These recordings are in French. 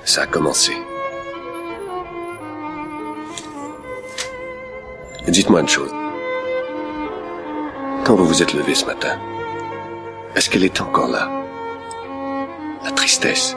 Ça a commencé. Dites-moi une chose. Quand vous vous êtes levé ce matin, est-ce qu'elle est encore là? La tristesse.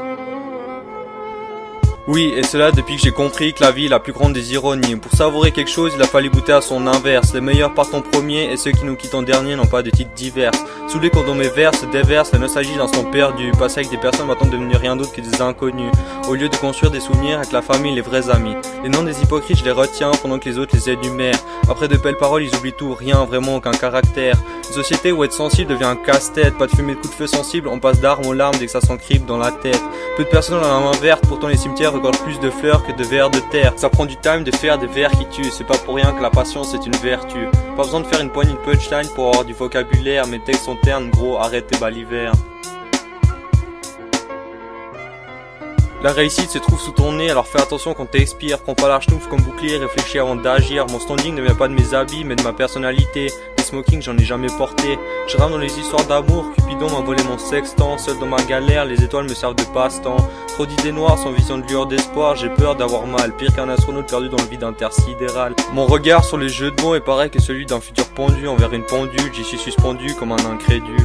Oui, et cela depuis que j'ai compris que la vie est la plus grande des ironies. Pour savourer quelque chose, il a fallu goûter à son inverse. Les meilleurs partent en premier et ceux qui nous quittent en dernier n'ont pas de titres divers. Saoulé quand dans mes vers se déverse la nostalgie d'un temps perdu. Passer avec des personnes maintenant devenir rien d'autre que des inconnus. Au lieu de construire des souvenirs avec la famille et les vrais amis. Les noms des hypocrites je les retiens pendant que les autres les énumèrent. Après de belles paroles ils oublient tout, rien, vraiment aucun caractère. Une société où être sensible devient un casse-tête. Pas de fumée de coups de feu sensible, on passe d'armes aux larmes dès que ça s'encripe dans la tête. Peu de personnes ont la main verte, pourtant les cimetières recordent plus de fleurs que de vers de terre. Ça prend du time de faire des vers qui tuent, c'est pas pour rien que la patience est une vertu. Pas besoin de faire une poignée de punchline pour avoir du vocabulaire, mes textes sont ternes, gros, arrête tes balivernes. La réussite se trouve sous ton nez, alors fais attention quand t'expires. Prends pas la chenouf comme bouclier, réfléchis avant d'agir. Mon standing ne vient pas de mes habits, mais de ma personnalité. Les smoking, j'en ai jamais porté. Je rame dans les histoires d'amour, Cupidon m'a volé mon sextant. Seul dans ma galère, les étoiles me servent de passe-temps. Trop d'idées noires, sans vision de lueur d'espoir. J'ai peur d'avoir mal, pire qu'un astronaute perdu dans le vide intersidéral. Mon regard sur les jeux de mots est pareil que celui d'un futur pendu envers une pendule. J'y suis suspendu comme un incrédule.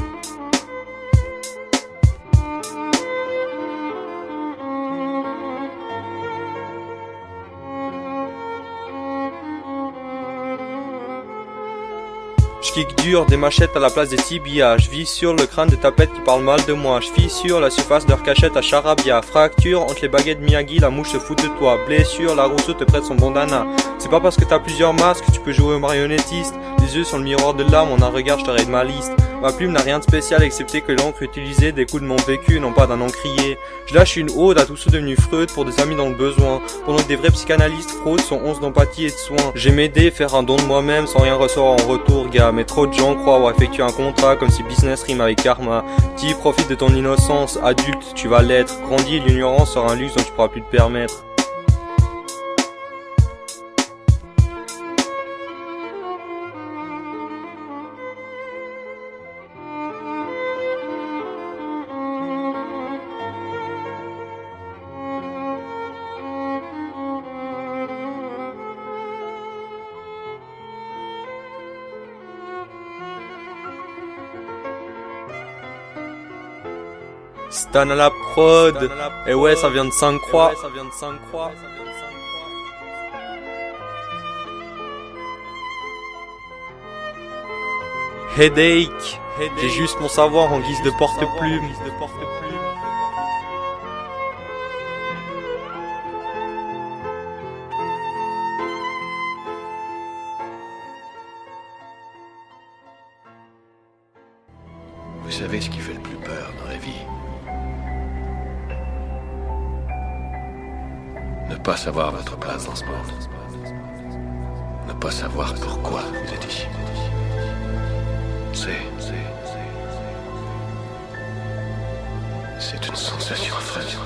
Je kick dur, des machettes à la place des tibias. Je vis sur le crâne de tapettes qui parlent mal de moi. Je fissure la surface de leur cachette à charabia. Fracture entre les baguettes Miyagi, la mouche se fout de toi. Blessure, la Rousseau te prête son bandana. C'est pas parce que t'as plusieurs masques que tu peux jouer au marionnettiste. Les yeux sur le miroir de l'âme, en un regard je t'aurais de ma liste. Ma plume n'a rien de spécial excepté que l'encre utilisée découle de mon vécu, non pas d'un encrier. Je lâche une ode à tous ceux devenus Freud pour des amis dans le besoin. Pendant que des vrais psychanalystes fraudent sont 11 d'empathie et de soins. J'aime aider, faire un don de moi-même sans rien recevoir en retour, gars. Mais trop de gens croient avoir effectué un contrat comme si business rime avec karma. Petit, profite de ton innocence, adulte, tu vas l'être. Grandis, l'ignorance sera un luxe dont tu pourras plus te permettre. Stan à la prod. Et ouais, ça vient de 5 croix. Headache. J'ai juste mon savoir en guise de porte-plume. Vous savez ce qui fait le plus peur dans la vie? Ne pas savoir votre place dans ce monde. Ne pas savoir pourquoi vous êtes ici. C'est une sensation affreuse.